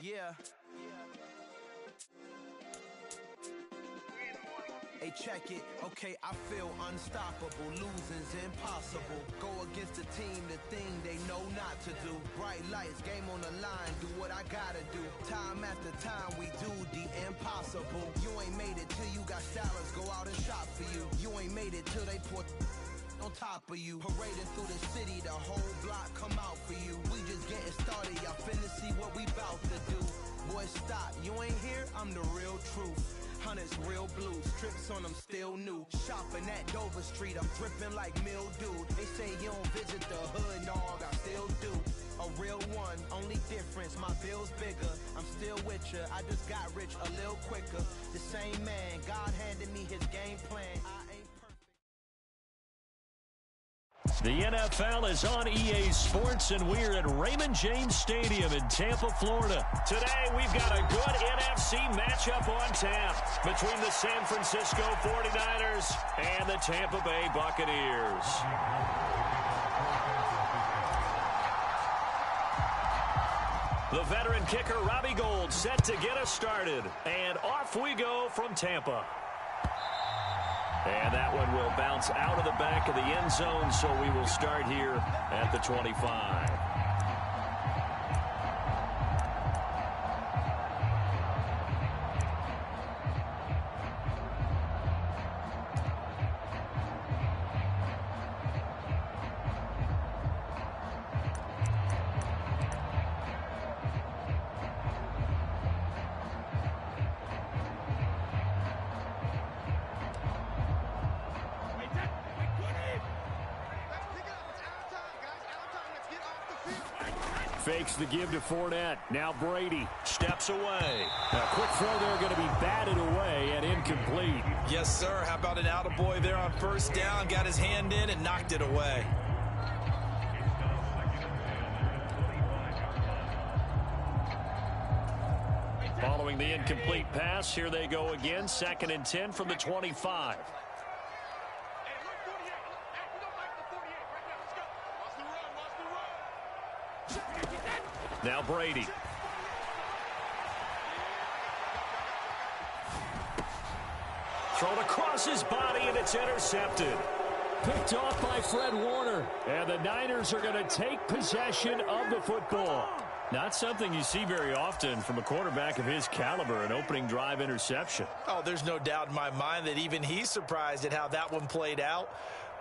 Yeah. Hey, check it. Okay, I feel unstoppable. Losing's impossible. Go against the team, the thing they know not to do. Bright lights, game on the line. Do what I gotta do. Time after time, we do the impossible. You ain't made it till you got stylers. Go out and shop for you. You ain't made it till they put on top of you. Parading through the city, the whole block come out for you. We just getting started. Y'all finna see what we bout to do. Boy, stop. You ain't here? I'm the real truth. Hunters, real blue, strips on them still new. Shopping at Dover Street, I'm dripping like mildew. They say you don't visit the hood, dog, I still do. A real one, only difference, my bill's bigger. I'm still with ya, I just got rich a little quicker. The same man, God handed me his game plan. I ain't The NFL is on EA Sports, and we're at Raymond James Stadium in Tampa, Florida. Today, we've got a good NFC matchup on tap between the San Francisco 49ers and the Tampa Bay Buccaneers. The veteran kicker, Robbie Gould, set to get us started. And off we go from Tampa. And that one will bounce out of the back of the end zone, so we will start here at the 25. Fakes the give to Fournette. Now Brady steps away. A quick throw there going to be batted away and incomplete. Yes, sir. How about an attaboy there on first down? Got his hand in and knocked it away. Following the incomplete pass, here they go again. 2nd and 10 from the 25. Now Brady. Thrown across his body, and it's intercepted. Picked off by Fred Warner. And the Niners are going to take possession of the football. Not something you see very often from a quarterback of his caliber, an opening drive interception. Oh, there's no doubt in my mind that even he's surprised at how that one played out.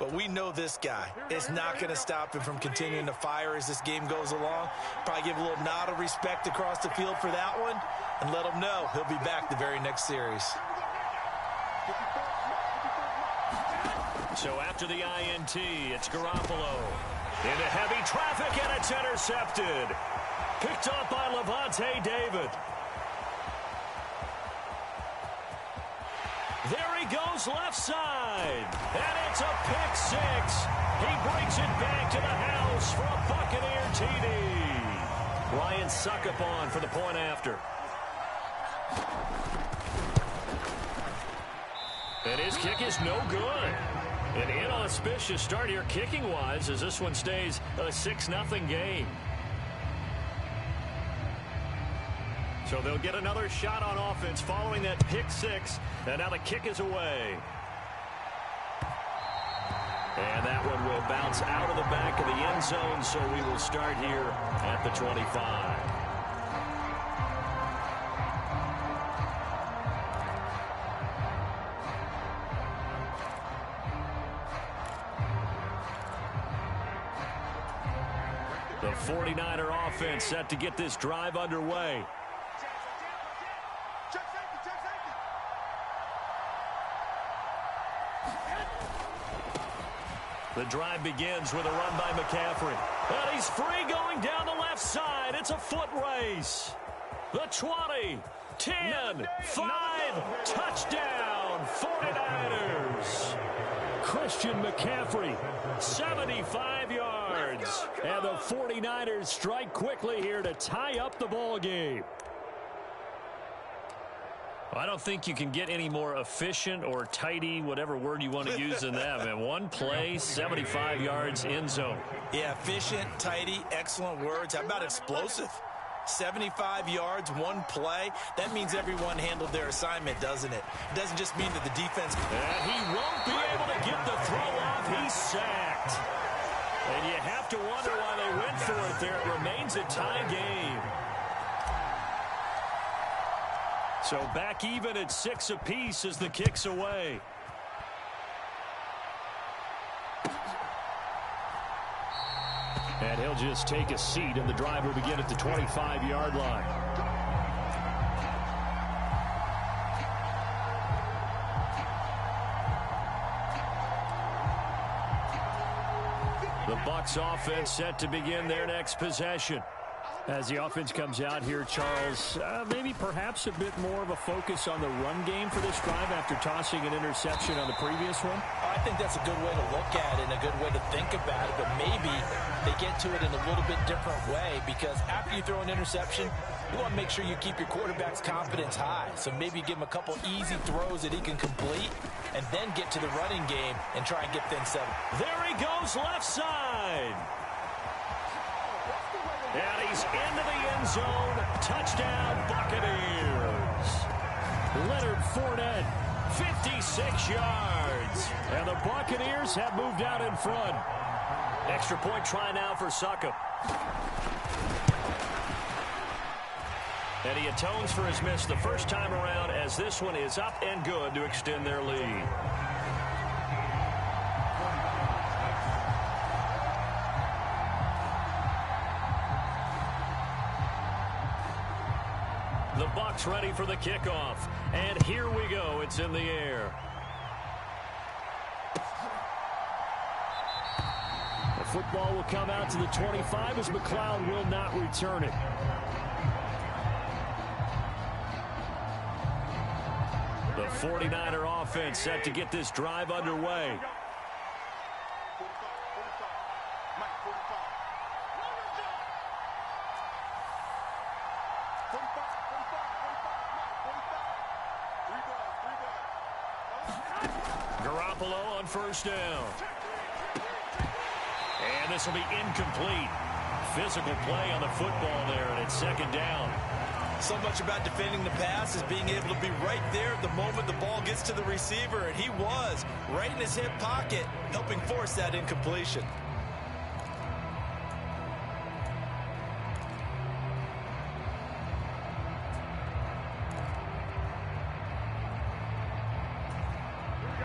But we know this guy. It's not going to stop him from continuing to fire as this game goes along. Probably give a little nod of respect across the field for that one and let him know he'll be back the very next series. So after the INT, it's Garoppolo. Into heavy traffic, and it's intercepted. Picked up by Levante David. There he goes left side. And it's a pick six. He brings it back to the house for a Buccaneer TD. Ryan Succopon for the point after. And his kick is no good. An inauspicious start here kicking-wise as this one stays a 6-0 game. So they'll get another shot on offense following that pick six. And now the kick is away. And that one will bounce out of the back of the end zone, so we will start here at the 25. The 49er offense set to get this drive underway. The drive begins with a run by McCaffrey. And he's free going down the left side. It's a foot race. The 20, 10, 5, touchdown, 49ers. Christian McCaffrey, 75 yards. And the 49ers strike quickly here to tie up the ball game. I don't think you can get any more efficient or tidy, whatever word you want to use in that. And one play, 75 yards, end zone. Yeah, efficient, tidy, excellent words. How about explosive? 75 yards, one play. That means everyone handled their assignment, doesn't it? It doesn't just mean that the defense... And he won't be able to get the throw off. He's sacked. And you have to wonder why they went for it there. It remains a tie game. So back even at 6 apiece as the kick's away. And he'll just take a seat, and the drive will begin at the 25-yard line. The Bucs offense set to begin their next possession. As the offense comes out here, Charles, maybe perhaps a bit more of a focus on the run game for this drive after tossing an interception on the previous one? I think that's a good way to look at it and a good way to think about it, but maybe they get to it in a little bit different way, because after you throw an interception, you want to make sure you keep your quarterback's confidence high. So maybe you give him a couple easy throws that he can complete and then get to the running game and try and get things settled. There he goes, left side. And he's into the end zone. Touchdown, Buccaneers. Leonard Fournette, 56 yards. And the Buccaneers have moved out in front. Extra point try now for Succop. And he atones for his miss the first time around, as this one is up and good to extend their lead. The Bucs ready for the kickoff. And here we go. It's in the air. The football will come out to the 25 as McLeod will not return it. The 49er offense set to get this drive underway. Garoppolo on first down. And this will be incomplete. Physical play on the football there, and it's second down. So much about defending the pass is being able to be right there at the moment the ball gets to the receiver, and he was right in his hip pocket, helping force that incompletion.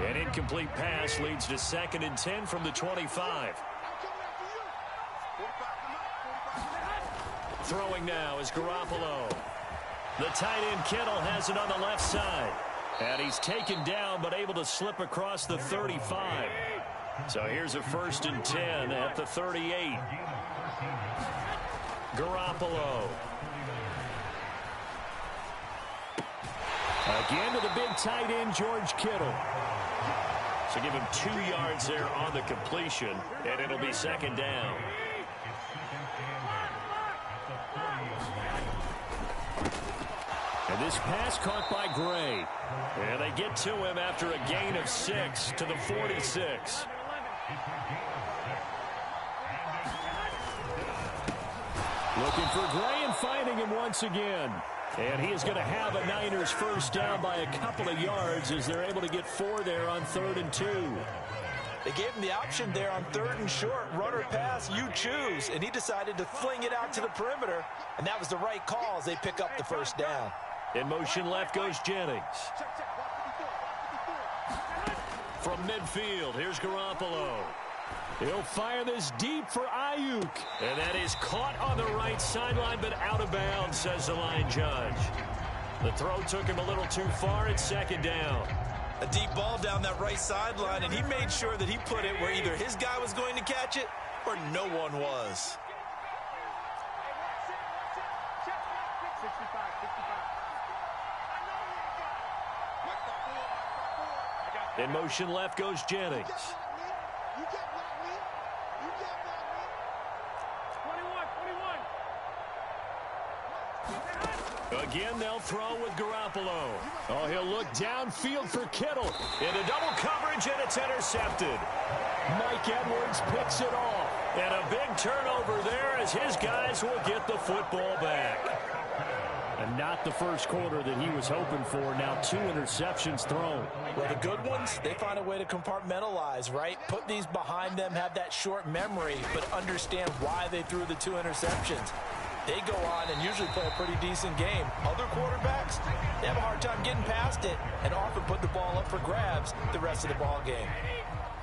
An incomplete pass leads to 2nd and 10 from the 25. Throwing now is Garoppolo. The tight end Kittle has it on the left side. And he's taken down but able to slip across the 35. So here's a 1st and 10 at the 38. Garoppolo. Again to the big tight end, George Kittle. So give him 2 yards there on the completion, and it'll be second down. And this pass caught by Gray. And they get to him after a gain of 6 to the 46. Looking for Gray and finding him once again. And he is going to have a Niners first down by a couple of yards as they're able to get 4 there on 3rd and 2. They gave him the option there on 3rd and short. Run or pass, you choose. And he decided to fling it out to the perimeter. And that was the right call as they pick up the first down. In motion left goes Jennings. From midfield, here's Garoppolo. He'll fire this deep for Ayuk. And that is caught on the right sideline, but out of bounds, says the line judge. The throw took him a little too far. It's second down. A deep ball down that right sideline, and he made sure that he put it where either his guy was going to catch it or no one was. In motion left goes Jennings. Again, they'll throw with Garoppolo. Oh, he'll look downfield for Kittle. Into double coverage, and it's intercepted. Mike Edwards picks it off. And a big turnover there as his guys will get the football back. And not the first quarter that he was hoping for. Now 2 interceptions thrown. Well, the good ones, they find a way to compartmentalize, right? Put these behind them, have that short memory, but understand why they threw the 2 interceptions. They go on and usually play a pretty decent game. Other quarterbacks, they have a hard time getting past it and often put the ball up for grabs the rest of the ball game.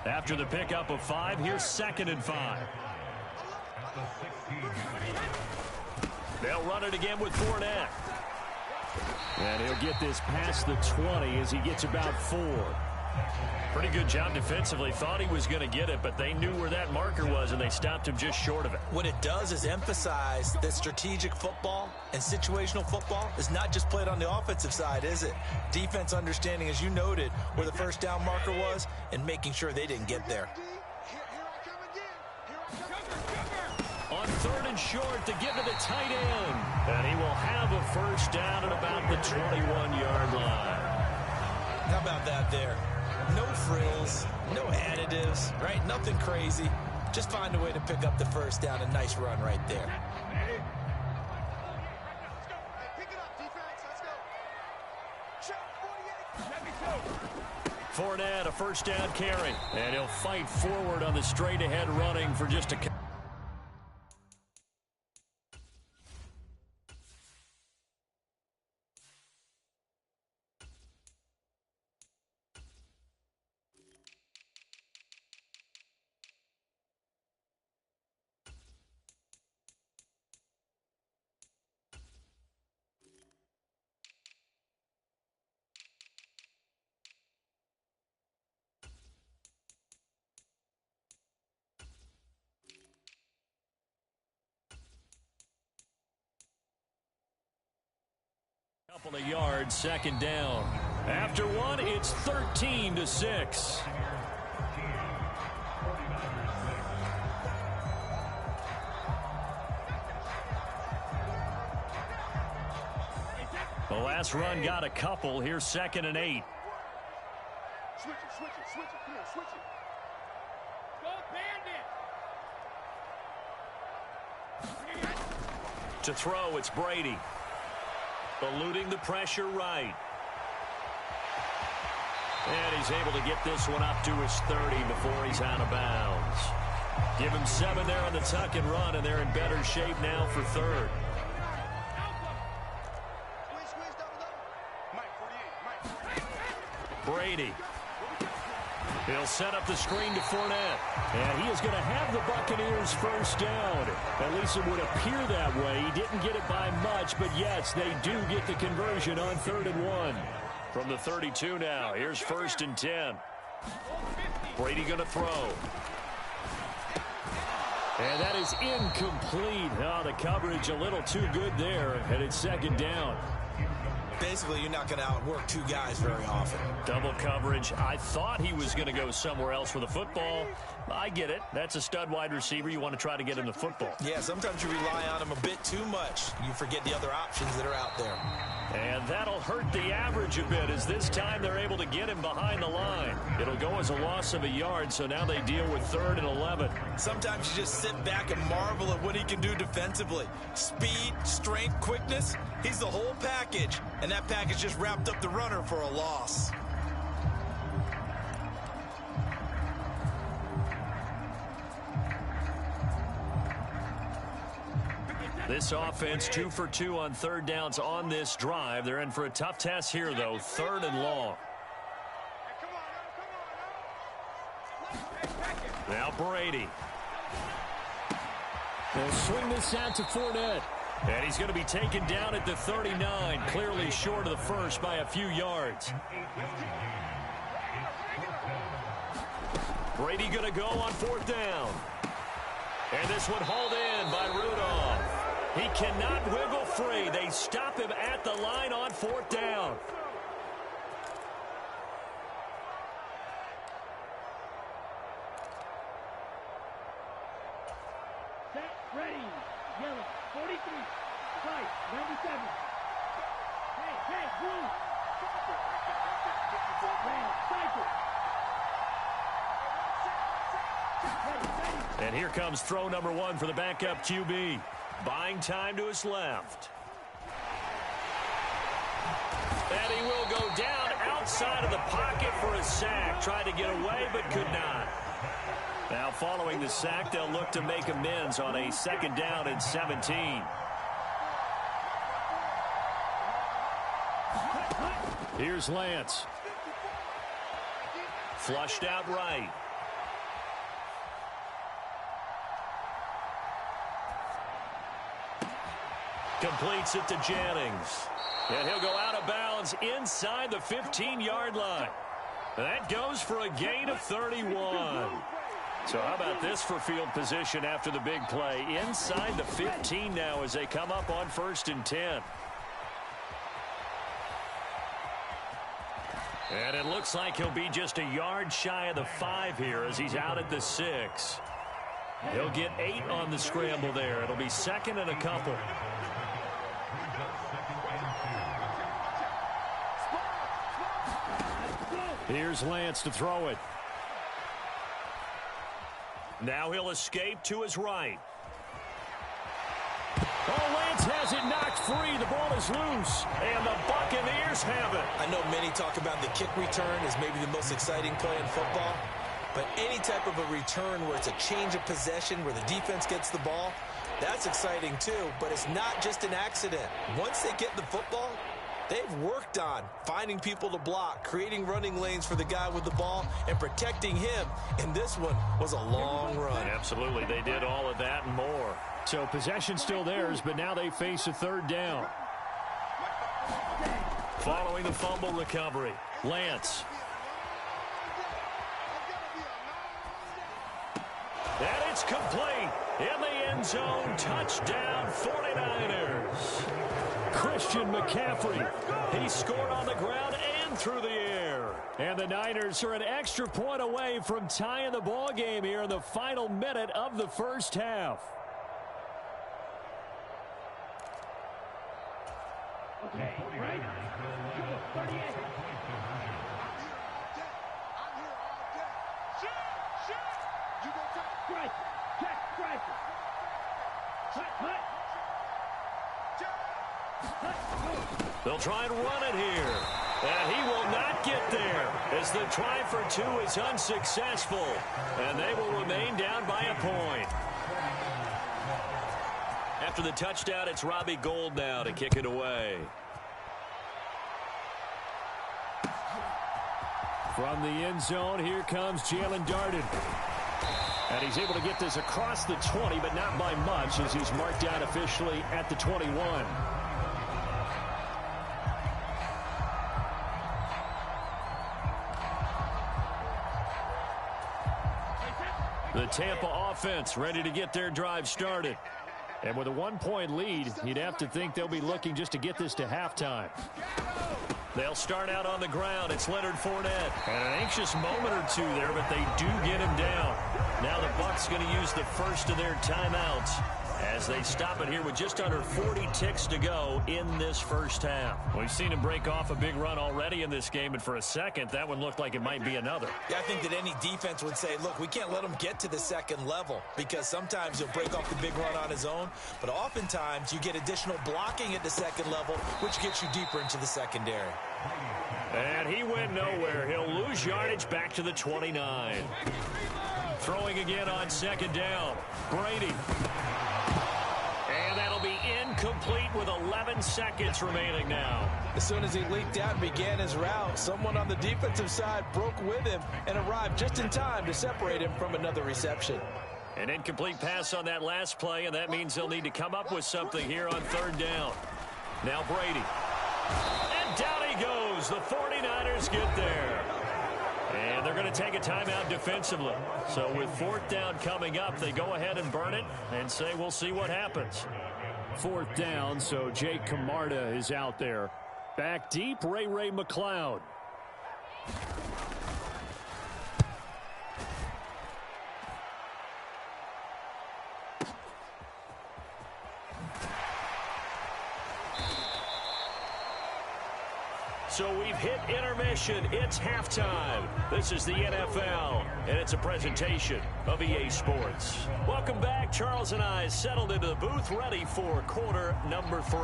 After the pickup of 5, here's 2nd and 5. They'll run it again with Fournette. And he'll get this past the 20 as he gets about 4. Pretty good job defensively. Thought he was going to get it, but they knew where that marker was, and they stopped him just short of it. What it does is emphasize that strategic football and situational football is not just played on the offensive side, is it? Defense understanding, as you noted, where the first down marker was and making sure they didn't get there. On 3rd and short to get to the tight end. And he will have a first down at about the 21-yard line. How about that there? No frills, no additives, right? Nothing crazy. Just find a way to pick up the first down. A nice run right there. Fournette, a first down carry. And he'll fight forward on the straight-ahead running for just a... Couple of yards, 2nd down. After 1, it's 13-6. The last run got a couple. Here's 2nd and 8. Switch it. Come on, switch it. Go, Bandit! To throw, it's Brady. Eluding the pressure right. And he's able to get this one up to his 30 before he's out of bounds. Give him 7 there on the tuck and run, and they're in better shape now for 3rd. Brady. He'll set up the screen to Fournette. And he is going to have the Buccaneers first down. At least it would appear that way. He didn't get it by much, but yes, they do get the conversion on 3rd and 1. From the 32 now, here's 1st and 10. Brady going to throw. And that is incomplete. Oh, the coverage a little too good there, and it's 2nd down. Basically, you're not going to outwork 2 guys very often. Double coverage. I thought he was going to go somewhere else with a football. I get it. That's a stud wide receiver. You want to try to get him the football. Yeah, sometimes you rely on him a bit too much. You forget the other options that are out there. And that'll hurt the average a bit as this time they're able to get him behind the line. It'll go as a loss of a yard, so now they deal with 3rd and 11. Sometimes you just sit back and marvel at what he can do defensively. Speed, strength, quickness, he's the whole package. And that package just wrapped up the runner for a loss. This offense 2 for 2 on 3rd downs on this drive. They're in for a tough test here, though. 3rd and long. Now Brady. They'll swing this out to Fournette. And he's going to be taken down at the 39, clearly short of the first by a few yards. Brady going to go on 4th down. And this one hauled in by Rudolph. He cannot wiggle free. They stop him at the line on 4th down. Set, ready, yellow, 43, right, 97. Hey, blue. Red, cycle. Ready, And here comes throw number 1 for the backup QB. Buying time to his left. And he will go down outside of the pocket for a sack. Tried to get away, but could not. Now, following the sack, they'll look to make amends on a 2nd down and 17. Here's Lance. Flushed out right. Completes it to Jennings. And he'll go out of bounds inside the 15-yard line. That goes for a gain of 31. So how about this for field position after the big play? Inside the 15 now as they come up on 1st and 10. And it looks like he'll be just a yard shy of the 5 here as he's out at the 6. He'll get 8 on the scramble there. It'll be 2nd and a couple. Here's Lance to throw it. Now he'll escape to his right. Oh, Lance has it knocked free. The ball is loose, and the Buccaneers have it. I know many talk about the kick return as maybe the most exciting play in football, but any type of a return where it's a change of possession, where the defense gets the ball, that's exciting too, but it's not just an accident. Once they get the football, they've worked on finding people to block, creating running lanes for the guy with the ball, and protecting him. And this one was a long run. Absolutely. They did all of that and more. So possession still theirs, but now they face a 3rd down. Following the fumble recovery, Lance. And it's complete. In the end zone, touchdown 49ers. Christian McCaffrey. He scored on the ground and through the air. And the Niners are an extra point away from tying the ball game here in the final minute of the 1st half. Okay, right. 38. They'll try and run it here. And he will not get there as the try for 2 is unsuccessful. And they will remain down by a point. After the touchdown, it's Robbie Gould now to kick it away. From the end zone, here comes Jalen Darden. And he's able to get this across the 20, but not by much as he's marked out officially at the 21. The Tampa offense ready to get their drive started. And with a 1-point lead, you'd have to think they'll be looking just to get this to halftime. They'll start out on the ground. It's Leonard Fournette. And an anxious moment or two there, but they do get him down. Now the Bucs going to use the first of their timeouts as they stop it here with just under 40 ticks to go in this 1st half. We've seen him break off a big run already in this game, and for a second, that one looked like it might be another. Yeah, I think that any defense would say, look, we can't let him get to the 2nd level because sometimes he'll break off the big run on his own, but oftentimes you get additional blocking at the 2nd level, which gets you deeper into the secondary. And he went nowhere. He'll lose yardage back to the 29. Throwing again on 2nd down. Brady. And that'll be incomplete with 11 seconds remaining now. As soon as he leaked out and began his route, someone on the defensive side broke with him and arrived just in time to separate him from another reception. An incomplete pass on that last play, and that means they'll need to come up with something here on 3rd down. Now Brady. And down he goes. The 49ers get there. And they're going to take a timeout defensively. So with 4th down coming up, they go ahead and burn it and say we'll see what happens. 4th down, so Jake Camarda is out there. Back deep, Ray McLeod. So we've hit intermission. It's halftime. This is the NFL, and it's a presentation of EA Sports. Welcome back. Charles and I settled into the booth, ready for quarter number 3.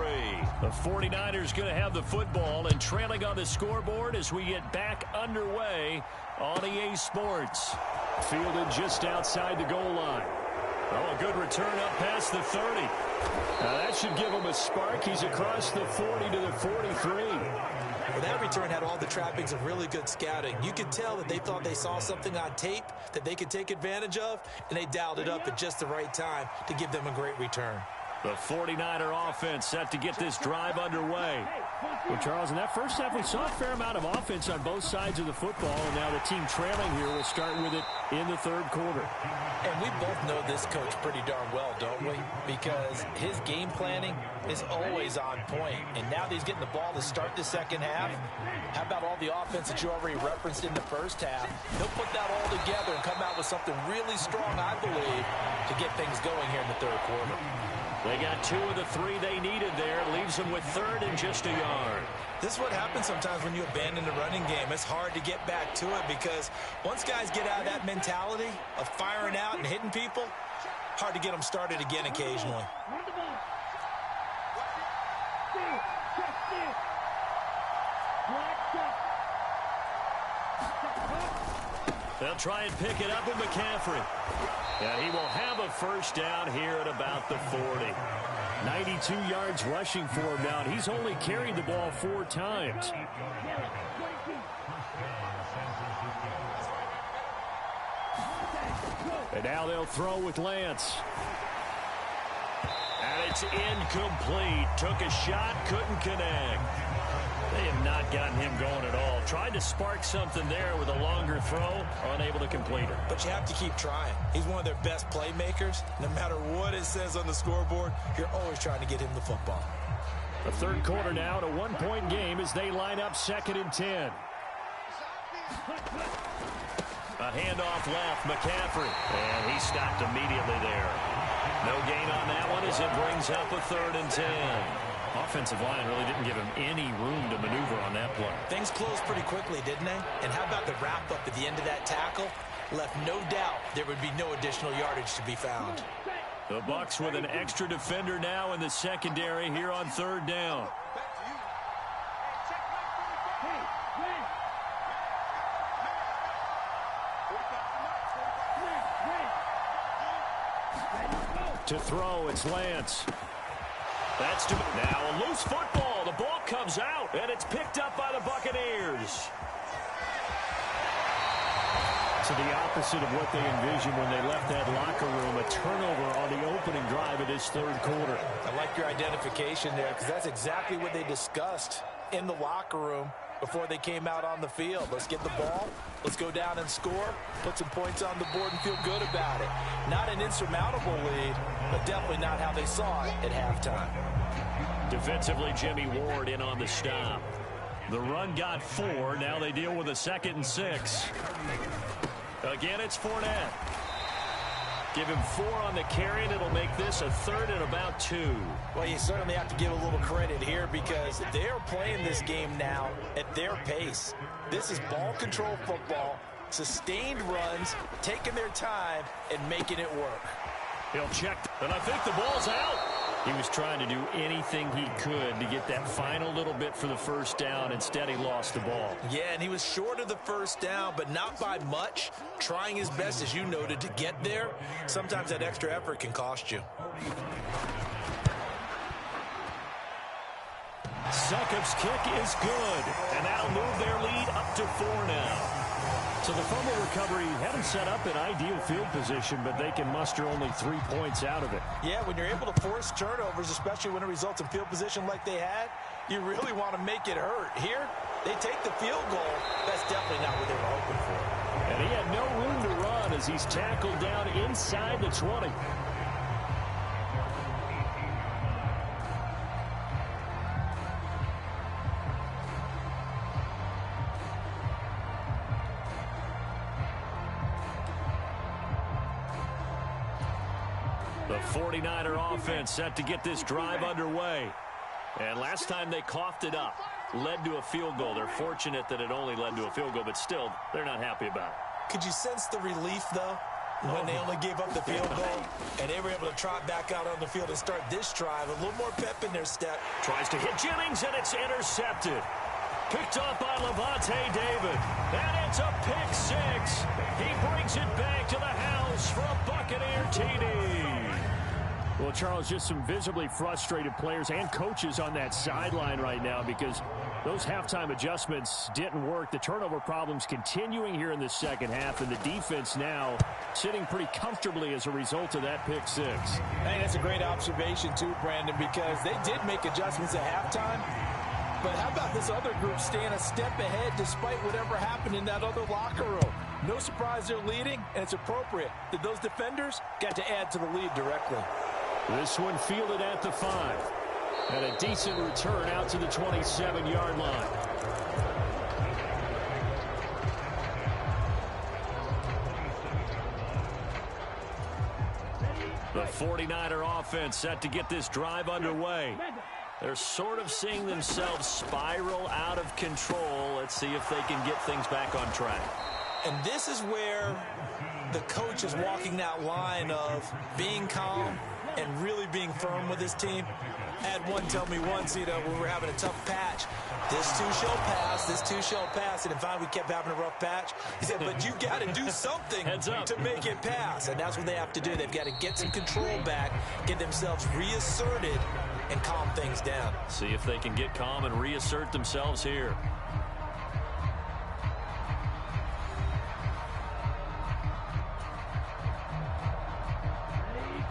The 49ers going to have the football and trailing on the scoreboard as we get back underway on EA Sports. Fielded just outside the goal line. Oh, a good return up past the 30. Now that should give him a spark. He's across the 40 to the 43. Well, that return had all the trappings of really good scouting. You could tell that they thought they saw something on tape that they could take advantage of, and they dialed it up at just the right time to give them a great return. The 49er offense set to get this drive underway. Well, Charles, in that first half, we saw a fair amount of offense on both sides of the football, and now the team trailing here will start with it in the third quarter. And we both know this coach pretty darn well, don't we? Because his game planning is always on point. And now that he's getting the ball to start the second half, how about all the offense that you already referenced in the first half? He'll put that all together and come out with something really strong, I believe, to get things going here in the third quarter. They got 2 of the 3 they needed there. Leaves them with third and just a yard. This is what happens sometimes when you abandon the running game. It's hard to get back to it because once guys get out of that mentality of firing out and hitting people, hard to get them started again occasionally. They'll try and pick it up with McCaffrey. And he will have a first down here at about the 40. 92 yards rushing for him now. He's only carried the ball 4 times. And now they'll throw with Lance. And it's incomplete. Took a shot, couldn't connect. They have not gotten him going at all. Tried to spark something there with a longer throw, unable to complete it. But you have to keep trying. He's one of their best playmakers. No matter what it says on the scoreboard, you're always trying to get him the football. The third quarter now, a 1-point game as they line up 2nd and 10. A handoff left, McCaffrey. And he stopped immediately there. No gain on that one as it brings up a 3rd and 10. Offensive line really didn't give him any room to maneuver on that play. Things closed pretty quickly, didn't they? And how about the wrap-up at the end of that tackle? Left no doubt there would be no additional yardage to be found. The Bucs with an extra defender now in the secondary here on 3rd down. To throw, it's Lance. That's now a loose football. The ball comes out, and it's picked up by the Buccaneers. So the opposite of what they envisioned when they left that locker room, a turnover on the opening drive of this 3rd quarter. I like your identification there because that's exactly what they discussed in the locker room before they came out on the field. Let's get the ball. Let's go down and score. Put some points on the board and feel good about it. Not an insurmountable lead, but definitely not how they saw it at halftime. Defensively, Jimmy Ward in on the stop. The run got 4. Now they deal with a 2nd and 6. Again, it's Fournette. Give him 4 on the carry, and it'll make this a 3rd and about 2. Well, you certainly have to give a little credit here because they're playing this game now at their pace. This is ball control football, sustained runs, taking their time, and making it work. He'll check, and I think the ball's out. He was trying to do anything he could to get that final little bit for the first down. Instead, he lost the ball. Yeah, and he was short of the first down, but not by much. Trying his best, as you noted, to get there. Sometimes that extra effort can cost you. Succop's kick is good, and that'll move their lead up to 4 now. So the fumble recovery had them set up in ideal field position, but they can muster only 3 points out of it. Yeah, when you're able to force turnovers, especially when it results in field position like they had, you really want to make it hurt. Here, they take the field goal. That's definitely not what they were hoping for. And he had no room to run as he's tackled down inside the 20. The 49er offense set to get this drive underway. And last time they coughed it up. led to a field goal. They're fortunate that it only led to a field goal, but still, they're not happy about it. Could you sense the relief, though, when they only gave up the field goal and they were able to trot back out on the field and start this drive? A little more pep in their step. Tries to hit Jennings, and it's intercepted. Picked off by Levante David. And it's a pick six. He brings it back to the house for a Buccaneer TD. Well, Charles, just some visibly frustrated players and coaches on that sideline right now because those halftime adjustments didn't work. The turnover problems continuing here in the second half, and the defense now sitting pretty comfortably as a result of that pick six. I think that's a great observation, too, Brandon, because they did make adjustments at halftime. But how about this other group staying a step ahead despite whatever happened in that other locker room? No surprise they're leading, and it's appropriate that those defenders got to add to the lead directly. This one fielded at the 5. And a decent return out to the 27-yard line. The 49er offense set to get this drive underway. They're sort of seeing themselves spiral out of control. Let's see if they can get things back on track. And this is where the coach is walking that line of being calm and really being firm with his team. I had one tell me once, when we were having a tough patch, this too shall pass, this too shall pass. And finally we kept having a rough patch. He said, but you got to do something to make it pass. And that's what they have to do. They've got to get some control back, get themselves reasserted, and calm things down. See if they can get calm and reassert themselves here.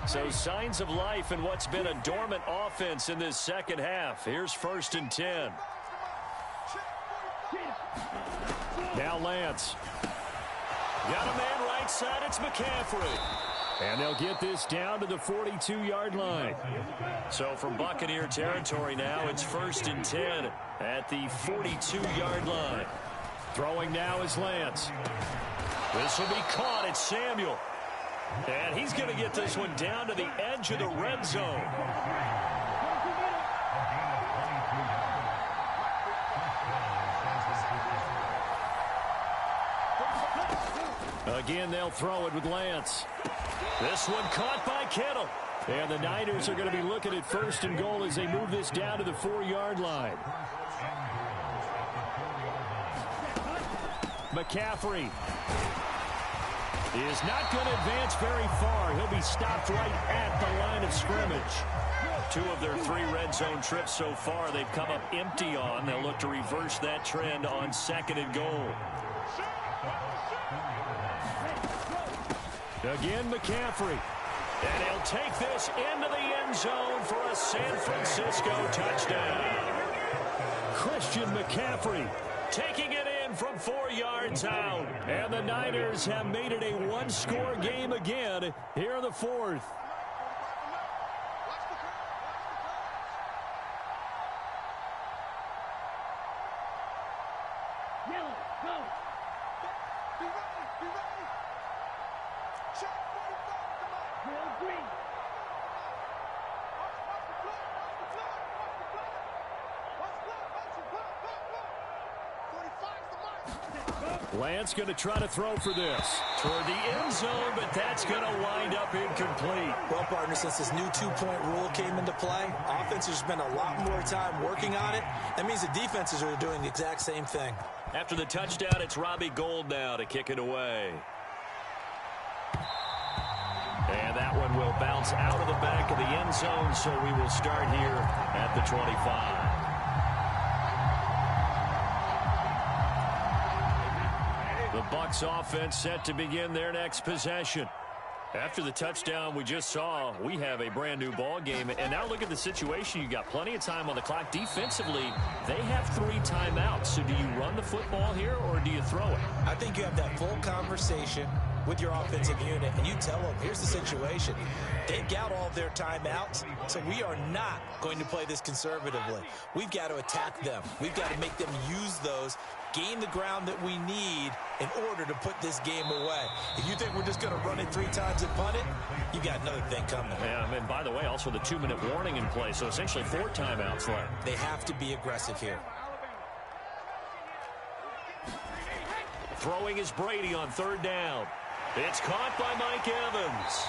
So signs of life in what's been a dormant offense in this second half. Here's 1st and 10. Now Lance. Got a man right side. It's McCaffrey. And they'll get this down to the 42-yard line. So from Buccaneer territory now, it's 1st and 10 at the 42-yard line. Throwing now is Lance. This will be caught. It's Samuel. And he's going to get this one down to the edge of the red zone. Again, they'll throw it with Lance. This one caught by Kittle. And the Niners are going to be looking at 1st and goal as they move this down to the 4-yard line. McCaffrey is not going to advance very far. He'll be stopped right at the line of scrimmage. 2 of their 3 red zone trips so far they've come up empty on. They'll look to reverse that trend on 2nd and goal. Again, McCaffrey. And he'll take this into the end zone for a San Francisco touchdown. Christian McCaffrey taking it in from 4 yards out. And the Niners have made it a one-score game again here in the 4th. Yellow, go. Be ready. Check 45, come on. Drill green. Lance going to try to throw for this. Toward the end zone, but that's going to wind up incomplete. Well, partner, since this new 2-point rule came into play, offenses spend a lot more time working on it. That means the defenses are doing the exact same thing. After the touchdown, it's Robbie Gould now to kick it away. And that one will bounce out of the back of the end zone, so we will start here at the 25. The Bucs offense set to begin their next possession. After the touchdown we just saw, we have a brand new ball game. And now look at the situation. You got plenty of time on the clock. Defensively, they have 3 timeouts. So do you run the football here or do you throw it? I think you have that full conversation with your offensive unit, and you tell them, here's the situation. They've got all their timeouts, so we are not going to play this conservatively. We've got to attack them. We've got to make them use those, gain the ground that we need in order to put this game away. If you think we're just going to run it 3 times and punt it, you got another thing coming. Yeah, and by the way, also the 2-minute warning in play, so essentially 4 timeouts left. They have to be aggressive here. Throwing is Brady on third down. It's caught by Mike Evans.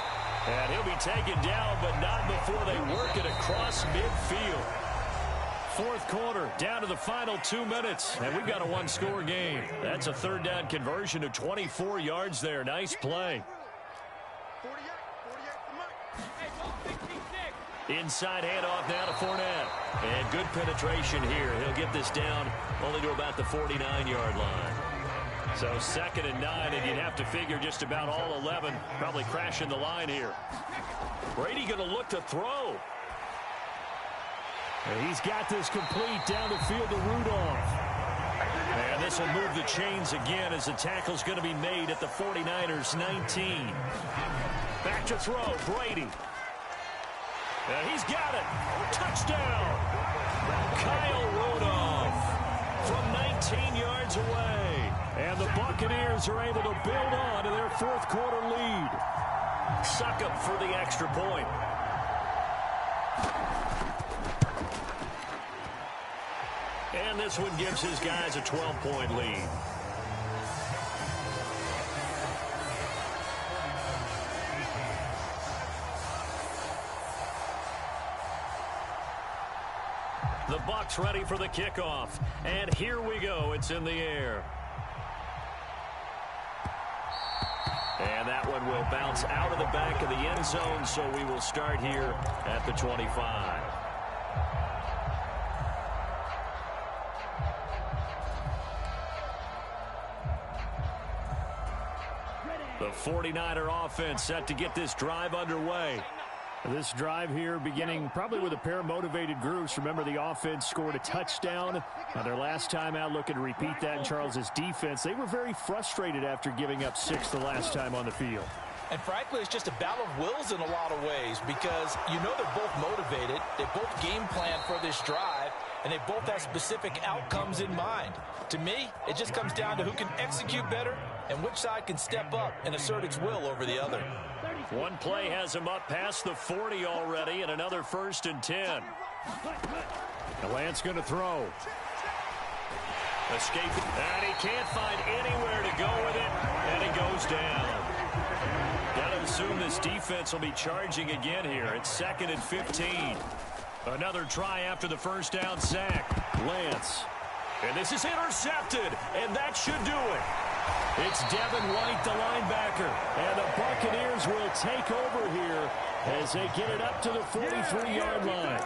And he'll be taken down, but not before they work it across midfield. Fourth quarter, down to the final 2 minutes, and we've got a one-score game. That's a third down conversion of 24 yards there. Nice play. Inside handoff now to Fournette. And good penetration here. He'll get this down only to about the 49-yard line. So 2nd and 9, and you'd have to figure just about all 11 probably crashing the line here. Brady going to look to throw. And he's got this complete down the field to Rudolph. And this will move the chains again as the tackle's going to be made at the 49ers 19. Back to throw, Brady. And he's got it. Touchdown. Kyle Rudolph from 19 yards away. And the Buccaneers are able to build on to their fourth quarter lead. Suck up for the extra point. And this one gives his guys a 12-point lead. The Bucs ready for the kickoff. And here we go. It's in the air. And that one will bounce out of the back of the end zone, so we will start here at the 25. The 49er offense set to get this drive underway. This drive here beginning probably with a pair of motivated groups. Remember, the offense scored a touchdown. Their last time out, looking to repeat that in Charles's defense. They were very frustrated after giving up 6 the last time on the field. And frankly, it's just a battle of wills in a lot of ways because you know they're both motivated. They both game plan for this drive, and they both have specific outcomes in mind. To me, it just comes down to who can execute better and which side can step up and assert its will over the other. One play has him up past the 40 already, and another 1st and 10. Lance going to throw. Escaping, and he can't find anywhere to go with it, and he goes down. Got to assume this defense will be charging again here. It's 2nd and 15. Another try after the first down sack. Lance. And this is intercepted, and that should do it. It's Devin White, the linebacker, and the Buccaneers will take over here as they get it up to the 43-yard line.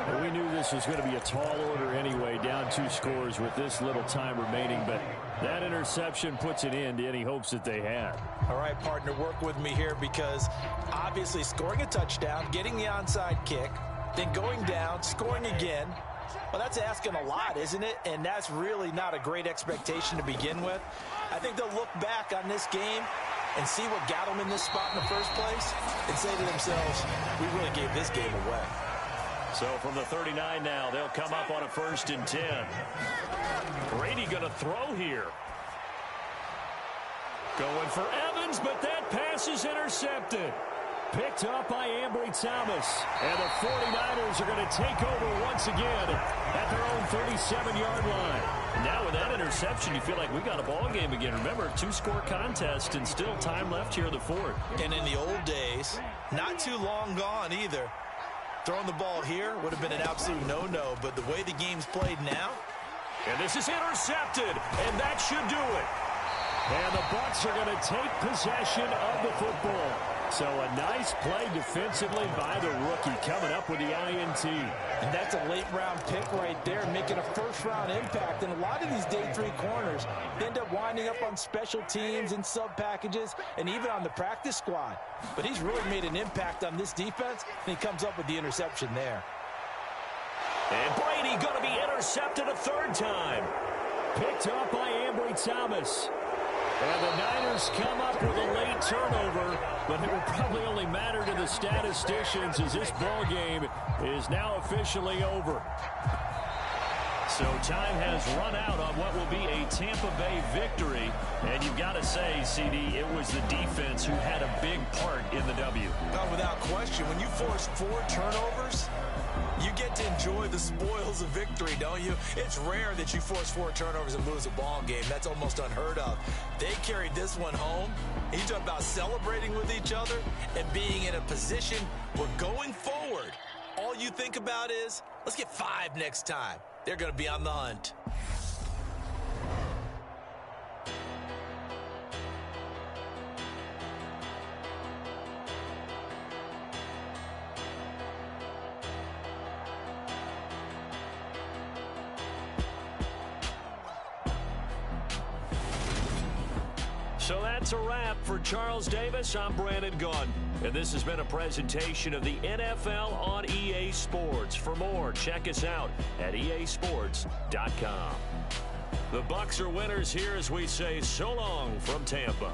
And we knew this was going to be a tall order anyway, down 2 scores with this little time remaining, but that interception puts an end to any hopes that they had. All right, partner, work with me here because obviously scoring a touchdown, getting the onside kick, then going down, scoring again, well, that's asking a lot, isn't it? And that's really not a great expectation to begin with. I think they'll look back on this game and see what got them in this spot in the first place and say to themselves, we really gave this game away. So from the 39 now, they'll come up on a 1st and 10. Brady going to throw here. Going for Evans, but that pass is intercepted. Picked up by Ambry Thomas. And the 49ers are going to take over once again at their own 37-yard line. Now with that interception, you feel like we got a ball game again. Remember, 2-score contest and still time left here in the 4th. And in the old days, not too long gone either. Throwing the ball here would have been an absolute no-no, but the way the game's played now. And this is intercepted, and that should do it. And the Bucs are going to take possession of the football. So a nice play defensively by the rookie coming up with the INT. And that's a late-round pick right there, making a first-round impact. And a lot of these day 3 corners end up winding up on special teams and sub-packages and even on the practice squad. But he's really made an impact on this defense, and he comes up with the interception there. And Brady going to be intercepted a 3rd time. Picked up by Ambry Thomas. And the Niners come up with a late turnover, but it will probably only matter to the statisticians as this ball game is now officially over. So time has run out on what will be a Tampa Bay victory. And you've got to say, CD, it was the defense who had a big part in the W. Without question, when you force 4 turnovers, You get to enjoy the spoils of victory, don't you? It's rare that you force 4 turnovers and lose a ball game. That's almost unheard of. They carried this one home. You talk about celebrating with each other and being in a position where going forward, all you think about is, let's get 5 next time. They're going to be on the hunt. So that's a wrap for Charles Davis. I'm Brandon Gaudin, and this has been a presentation of the NFL on EA Sports. For more, check us out at easports.com. The Bucs are winners here as we say so long from Tampa.